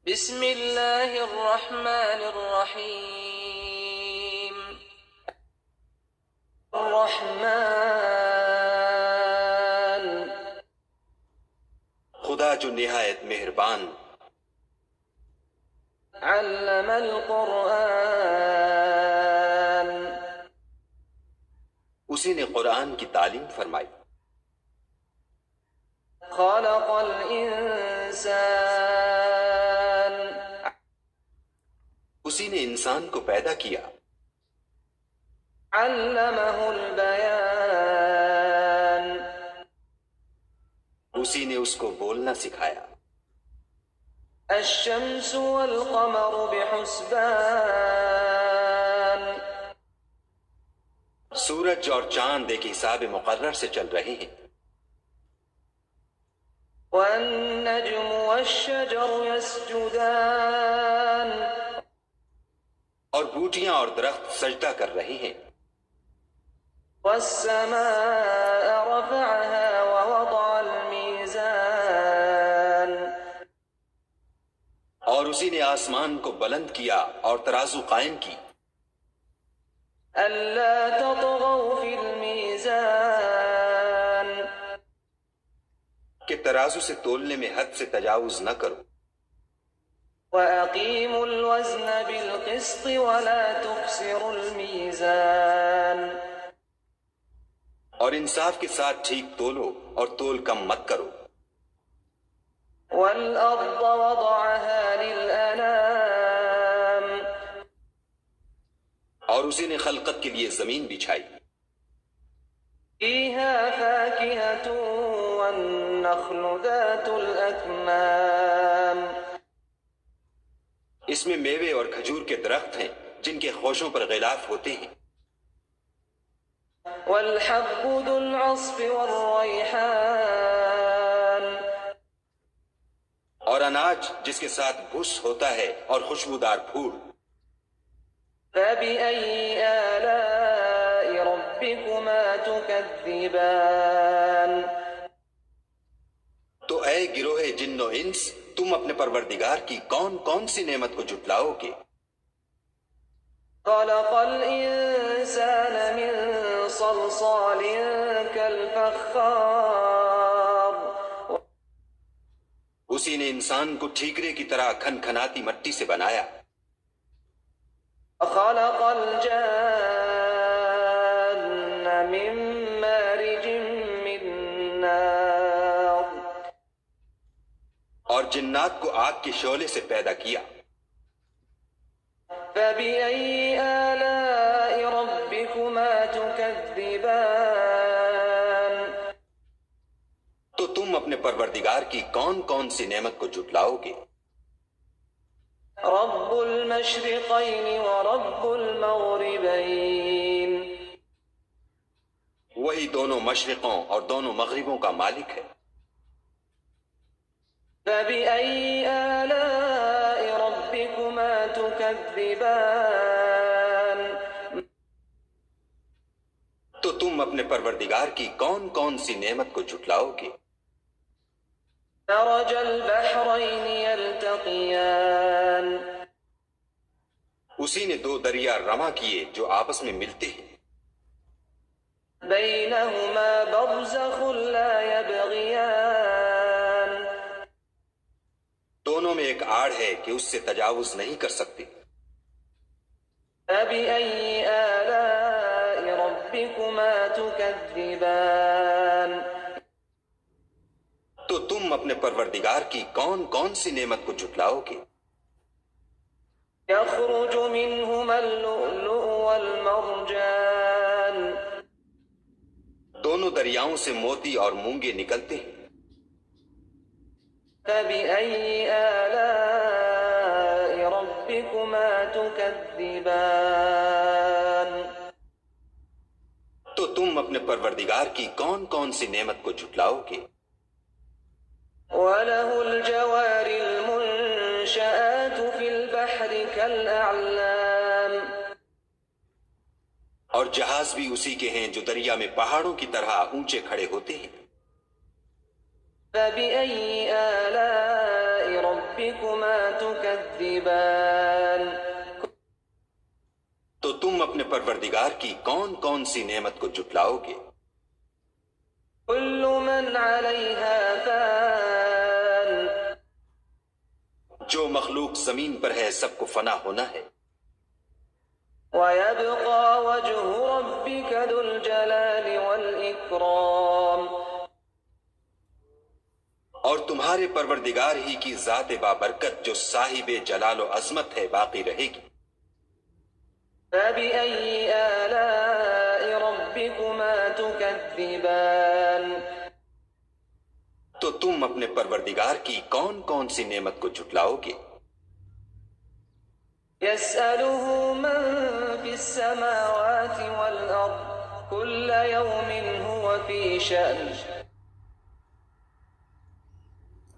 بسم اللہ الرحمن الرحیم الرحمن خدا جو نہایت مہربان، علم القرآن اسی نے قرآن کی تعلیم فرمائی، خلق الانسان اسی نے انسان کو پیدا کیا، علمہ البیان اسی نے اس کو بولنا سکھایا، الشمس والقمر بحسبان سورج اور چاند ایک حساب مقرر سے چل رہے ہیں، والنجم والشجر يسجدان اور بوٹیاں اور درخت سجدہ کر رہے ہیں، والسماء رفعها ووضع الميزان اور اسی نے آسمان کو بلند کیا اور ترازو قائم کی، ألا تطغوا في الميزان کہ ترازو سے تولنے میں حد سے تجاوز نہ کرو، وأقيموا الوزن بالقسط ولا تخسروا الميزان اور انصاف کے ساتھ ٹھیک تولو اور تول کم مت کرو، والأرض وضعها للأنام اور اسی نے خلقت کے لیے زمین بچھائی، فيها فاكهة والنخل ذات الأكمام اس میں میوے اور کھجور کے درخت ہیں جن کے خوشوں پر غلاف ہوتے ہیں، والحب ذو العصف والريحان اور اناج جس کے ساتھ بھس ہوتا ہے اور خوشبودار پھول، فبأي آلاء ربكما تكذبان تو اے گروہ جن و انس، تم اپنے پروردگار کی کون کون سی نعمت کو جھٹلاؤ گے؟ خلق الإنسان من صلصال كالفخار اسی نے انسان کو ٹھیکرے کی طرح کھن کھناتی مٹی سے بنایا، خلق الجان من مارج من نار اور جنات کو آگ کے شعلے سے پیدا کیا، فبأي آلاء ربكما تكذبان تو تم اپنے پروردگار کی کون کون سی نعمت کو جھٹلاؤ گے؟ رب المشرقين ورب المغربين وہی دونوں مشرقوں اور دونوں مغربوں کا مالک ہے، فبأي آلاء ربكما تكذبان تو تم اپنے پروردگار کی کون کون سی نعمت کو جھٹلاؤ گے؟ مرج البحرين يلتقيان اسی نے دو دریا رواں کیے جو آپس میں ملتے ہیں، بينهما برزخ لا يبغيان دونوں میں ایک آڑ ہے کہ اس سے تجاوز نہیں کر سکتے، فبأي آلاء ربكما تكذبان تو تم اپنے پروردگار کی کون کون سی نعمت کو جھٹلاؤ گے؟ يخرج منهما اللؤلؤ والمرجان دونوں دریاؤں سے موتی اور مونگے نکلتے ہیں، فبأي آلاء ربكما تكذبان تو تم اپنے پروردگار کی کون کون سی نعمت کو جھٹلاؤ گے؟ وله الجوار المنشآت في البحر كالأعلام اور جہاز بھی اسی کے ہیں جو دریا میں پہاڑوں کی طرح اونچے کھڑے ہوتے ہیں، فبأي آلاء ربكما ربكما تكذبان تو تم اپنے پروردگار کی کون کون سی نعمت کو جھٹلاؤ گے؟ كل من عليها فان جو مخلوق زمین پر ہے سب کو فنا ہونا ہے، ويبقى وجه ربك ذو الجلال والإكرام اور تمہارے پروردگار ہی کی ذات بابرکت جو صاحب جلال و عظمت ہے باقی رہے گی۔ فبأي آلاء ربكما تكذبان تو تم اپنے پروردگار کی کون کون سی نعمت کو جھٹلاؤ گے؟ يسأله من في السماوات والأرض كل يوم هو في شأن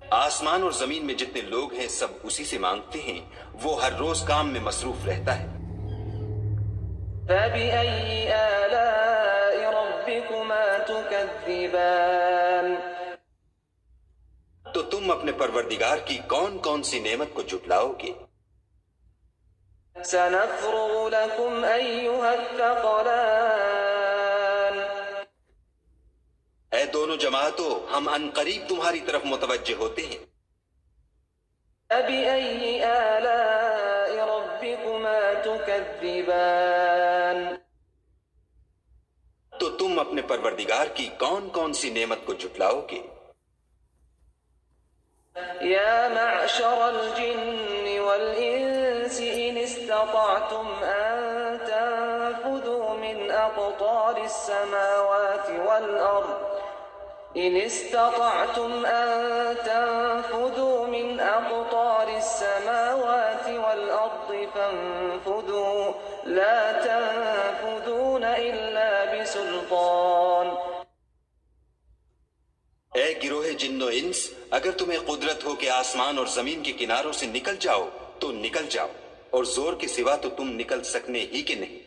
آسمان اور زمین میں جتنے لوگ ہیں سب اسی سے مانگتے ہیں، وہ ہر روز کام میں مصروف رہتا ہے۔ فبأي آلاء ربكما تكذبان تو تم اپنے پروردگار کی کون کون سی نعمت کو جھٹلاؤ گے؟ سنفرغ لكم أيها الثقلان اے دونوں جماعتوں، ہم ان قریب تمہاری طرف متوجہ ہوتے ہیں۔ فبأي آلاء ربكما تكذبان تو تم اپنے پروردگار کی کون کون سی نعمت کو جھٹلاؤ گے؟ يا معشر الجن والإنس إن استطعتم أن تنفذوا من أقطار السماوات والأرض إن استطعتم أن تنفذوا من أقطار السماوات والأرض فانفذوا لا تنفذون إلا بسلطان اے گروہ جن و انس، اگر تمہیں قدرت ہو کہ آسمان اور زمین کے کناروں سے نکل جاؤ تو نکل جاؤ، اور زور کے سوا تو تم نکل سکنے ہی کے نہیں۔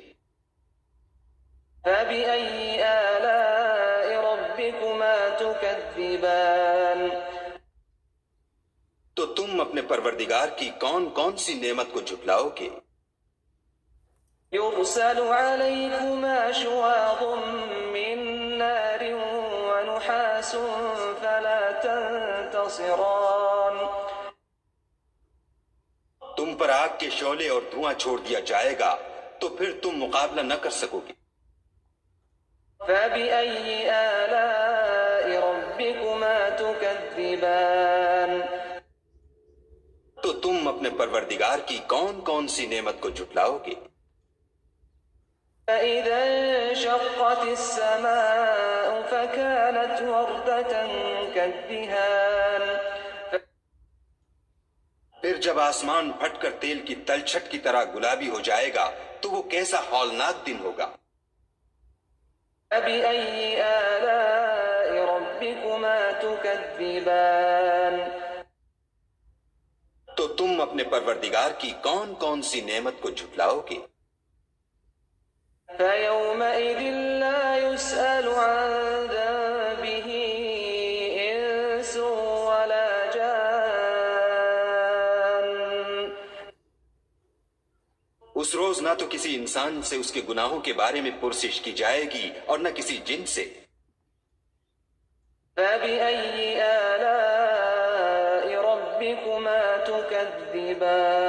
فبأي آلاء ربكما تكذبان تو تم اپنے پروردگار کی کون کون سی نعمت کو جھٹلاؤ گے؟ يرسل عليكما شواظ من نار ونحاس فلا تنتصران تم پر آگ کے شعلے اور دھواں چھوڑ دیا جائے گا تو پھر تم مقابلہ نہ کر سکو گے۔ فبأي آلاء ربكما تكذبان تو تم اپنے پروردگار کی کون کون سی نعمت کو جھٹلاؤ گے؟ فإذا انشقت السماء فكانت وردة كالدهان پھر جب آسمان پھٹ کر تیل کی تلچھٹ کی طرح گلابی ہو جائے گا تو وہ کیسا ہولناک دن ہوگا۔ فبأي آلاء ربكما تكذبان تو تم اپنے پروردگار کی کون کون سی نعمت کو جھٹلاؤ گے؟ فيومئذ لا يسأل عن ذنبه إنس ولا جان اس روز نہ تو کسی انسان سے اس کے گناہوں کے بارے میں پرسش کی جائے گی اور نہ کسی جن سے۔ فبأي آلاء ربكما تكذبان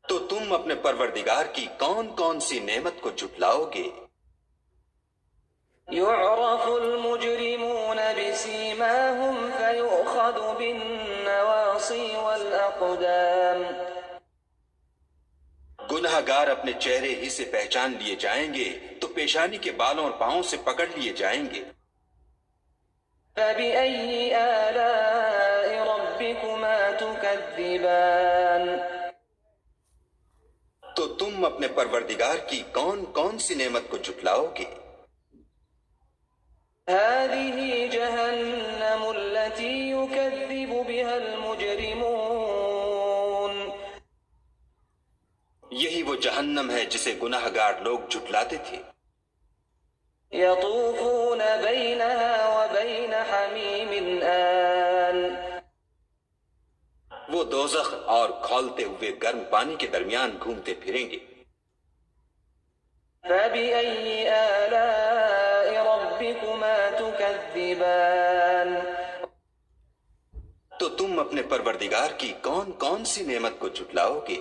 تو تم اپنے پروردگار کی کون کون سی نعمت کو جھٹلاؤ گے؟ يعرف المجرمون بسيماهم فيؤخذ بالنواصي والأقدام گناہ گار اپنے چہرے ہی سے پہچان لیے جائیں گے تو پیشانی کے بالوں اور پاؤں سے پکڑ لیے جائیں گے۔ فبأي آلاء ربكما تكذبان تو تم اپنے پروردگار کی کون کون سی نعمت کو جھٹلاؤ گے؟ هذه جهنم التي يكذب بها المجرمون یہی وہ جہنم ہے جسے گناہ گار لوگ جھٹلاتے تھے۔ يطوفون بينها وبين حميم آن وہ دوزخ اور کھولتے ہوئے گرم پانی کے درمیان گھومتے پھریں گے۔ فَبِأَيِّ آلَاءِ رَبِّكُمَا تُكَذِّبَانِ تو تم اپنے پروردگار کی کون کون سی نعمت کو جھٹلاؤ گے؟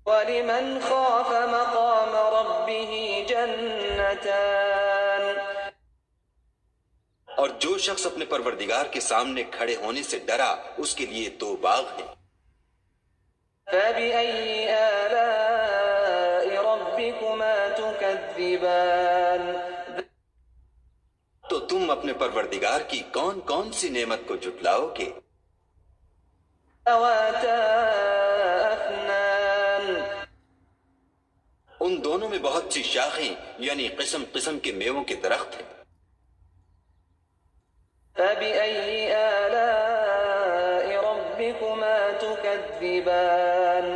وَلِمَنْ خَافَ مَقَامَ رَبِّهِ جَنَّتَانِ اور جو شخص اپنے پروردگار کے سامنے کھڑے ہونے سے ڈرا اس کے لیے 2 باغ ہیں۔ فَبِأَيِّ آلَاءِ رَبِّكُمَا تُكَذِّبَانِ تو تم اپنے پروردگار کی کون کون سی نعمت کو جھٹلاؤ گے؟ ذَوَاتَا أَفْنَانٍ ان دونوں میں بہت سی شاخیں یعنی قسم قسم کے میووں کے درخت ہیں۔ فَبِأَيِّ آلَاءِ رَبِّكُمَا تُكَذِّبَانِ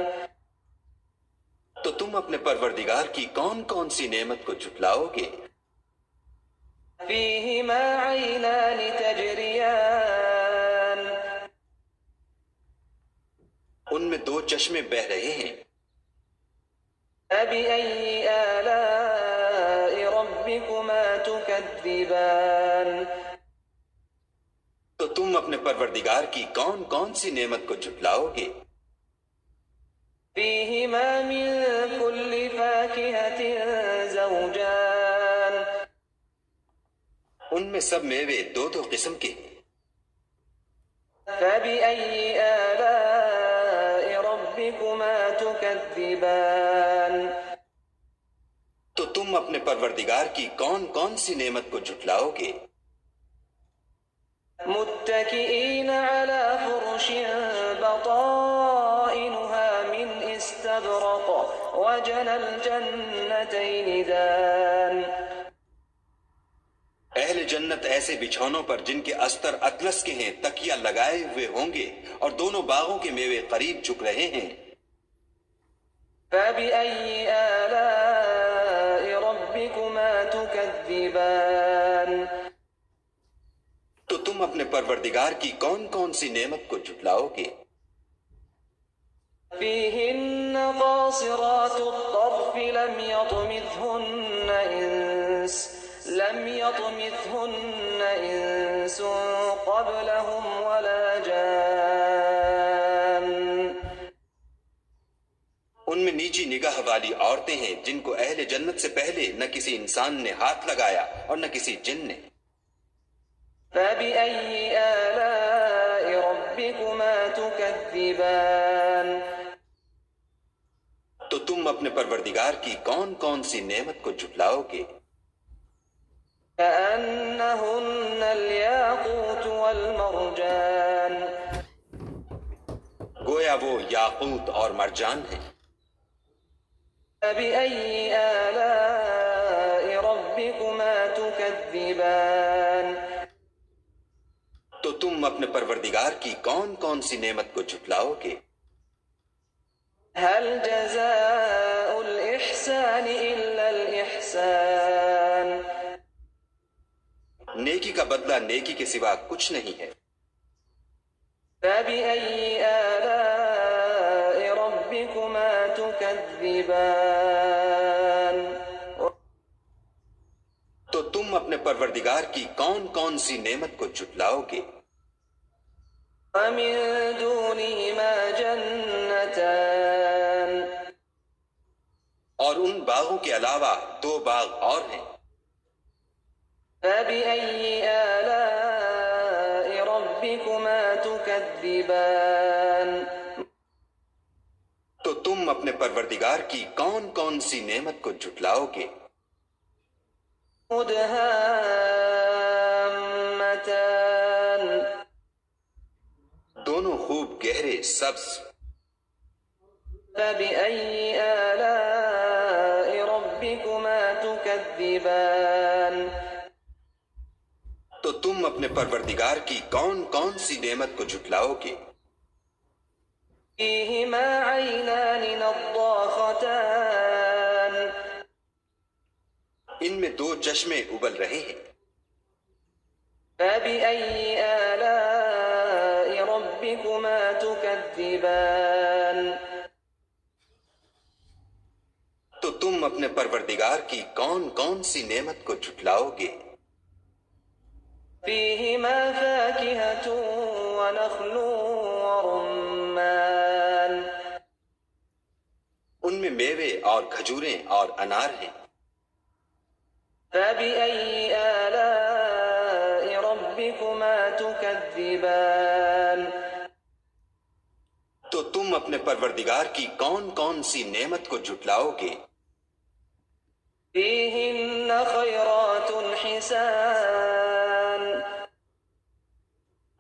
تو تم اپنے پروردگار کی کون کون سی نعمت کو جھٹلاؤ گے؟ فِيهِمَا عَيْنَانِ تَجْرِيَانِ ان میں 2 چشمے بہہ رہے ہیں۔ فَبِأَيِّ آلَاءِ رَبِّكُمَا تُكَذِّبَانِ تو تم اپنے پروردگار کی کون کون سی نعمت کو جھٹلاؤ گے؟ فِيهِمَا مِن كُلِّ فَاكِهَةٍ زَوْجَانِ ان میں سب میوے 2 قسم کے ہیں۔ فَبِأَيِّ آلَاءِ رَبِّكُمَا تُكَذِّبَانِ تو تم اپنے پروردگار کی کون کون سی نعمت کو جھٹلاؤ گے؟ متكئين على فرش بطائنها من استبرق وجنى الجنتين دان اہل جنت ایسے بچھونوں پر جن کے استر اطلس کے ہیں تکیہ لگائے ہوئے ہوں گے اور دونوں باغوں کے میوے قریب جھک رہے ہیں۔ فَبِأَيِّ آلَاءِ رَبِّكُمَا تُكَذِّبَانِ تو تم اپنے پروردگار کی کون کون سی نعمت کو جھٹلاؤ گے؟ فِيهِنَّ قَاصِرَاتُ الطَّرْفِ لَمْ يَطْمِثْهُنَّ إِنسٌ قَبْلَهُمْ وَلَا جَانٌّ ان میں نیچی نگاہ والی عورتیں ہیں جن کو اہل جنت سے پہلے نہ کسی انسان نے ہاتھ لگایا اور نہ کسی جن نے۔ فَبِأَيِّ آلَاءِ رَبِّكُمَا تُكَذِّبَانِ تو تم اپنے پروردگار کی کون کون سی نعمت کو جھٹلاؤ گے؟ كَأَنَّهُنَّ الْيَاقُوتُ وَالْمَرْجَانُ گویا وہ یاقوت اور مرجان ہیں۔ فَبِأَيِّ آلَاءِ رَبِّكُمَا تُكَذِّبَانِ تو تم اپنے پروردگار کی کون کون سی نعمت کو جھٹلاؤ گے؟ هَلْ جَزَاءُ الْإِحْسَانِ إِلَّا الْإِحْسَانُ نیکی کا بدلہ نیکی کے سوا کچھ نہیں ہے۔ فَبِأَيِّ آلَاءِ رَبِّكُمَا تُكَذِّبَانِ تو تم اپنے پروردگار کی کون کون سی نعمت کو جھٹلاؤ گے؟ وَمِن دُونِهِمَا جَنَّتَانِ اور ان باغوں کے علاوہ 2 باغ اور ہیں۔ فَبِأَيِّ آلَاءِ رَبِّكُمَا تُكَذِّبَانِ تو تم اپنے پروردگار کی کون کون سی نعمت کو جھٹلاؤ گے؟ مُدْهَامَّتَانِ دونوں خوب گہرے سبز۔ فَبِأَيِّ آلَاءِ رَبِّكُمَا تُكَذِّبَانِ تو تم اپنے پروردگار کی کون کون سی نعمت کو جھٹلاؤ گے؟ فِيهِمَا عَيْنَانِ نَضَّاخَتَانِ ان میں 2 چشمے ابل رہے ہیں۔ فَبِأَيِّ آلَاءِ رَبِّكُمَا ربكما تكذبان تو تم اپنے پروردگار کی کون کون سی نعمت کو جھٹلاؤ گے؟ فيهما فاكهة ونخل ورمان ان میں میوے اور کھجوریں اور انار ہیں۔ فبأي آلاء ربكما تكذبان تو تم اپنے پروردگار کی کون کون سی نعمت کو جھٹلاؤ گے؟ فيهن خيرات حسان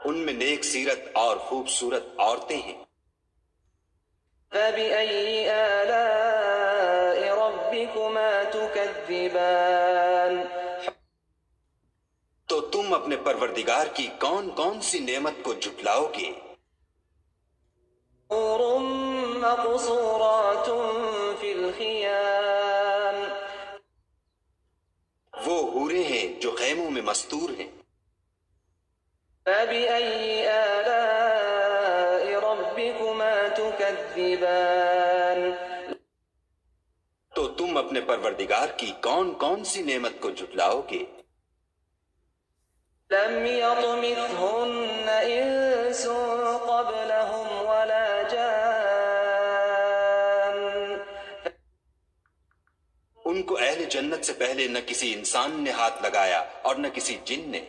ان میں نیک سیرت اور خوبصورت عورتیں ہیں۔ فبأي آلاء ربكما تكذبان تو تم اپنے پروردگار کی کون کون سی نعمت کو جھٹلاؤ گے؟ حور مقصورات في الخيام وہ حوریں ہیں جو خیموں میں مستور ہیں۔ فبأي آلاء ربكما تكذبان تو تم اپنے پروردگار کی کون کون سی نعمت کو جھٹلاؤ گے؟ لم يطمثهن إنس قبلهم ولا جان ان کو اہل جنت سے پہلے نہ کسی انسان نے ہاتھ لگایا اور نہ کسی جن نے۔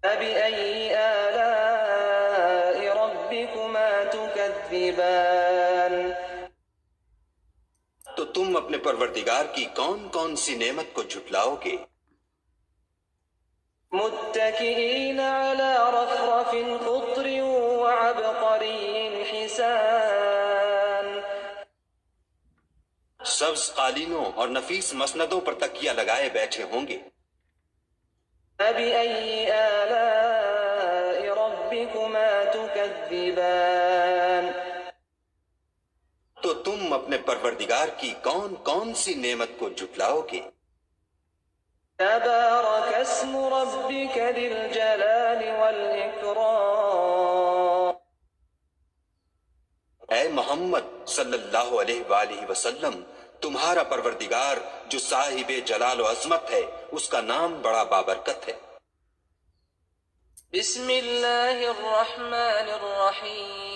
فبأي آلاء ربكما تكذبان تو تم اپنے پروردگار کی کون کون سی نعمت کو جھٹلاؤ گے؟ متكئين على رفرف خضر وعبقري حسان سبز قالینوں اور نفیس مسندوں پر تکیہ لگائے بیٹھے ہوں گے۔ فبأي آلاء ربكما تكذبان تو تم اپنے پروردگار کی کون کون سی نعمت کو جھٹلاؤ گے؟ تبارك اسم ربك ذي الجلال والإكرام اے محمد صلی اللہ علیہ وآلہ وسلم، تمہارا پروردگار جو صاحب جلال و عظمت ہے، اس کا نام بڑا بابرکت ہے۔ بسم الله الرحمن الرحيم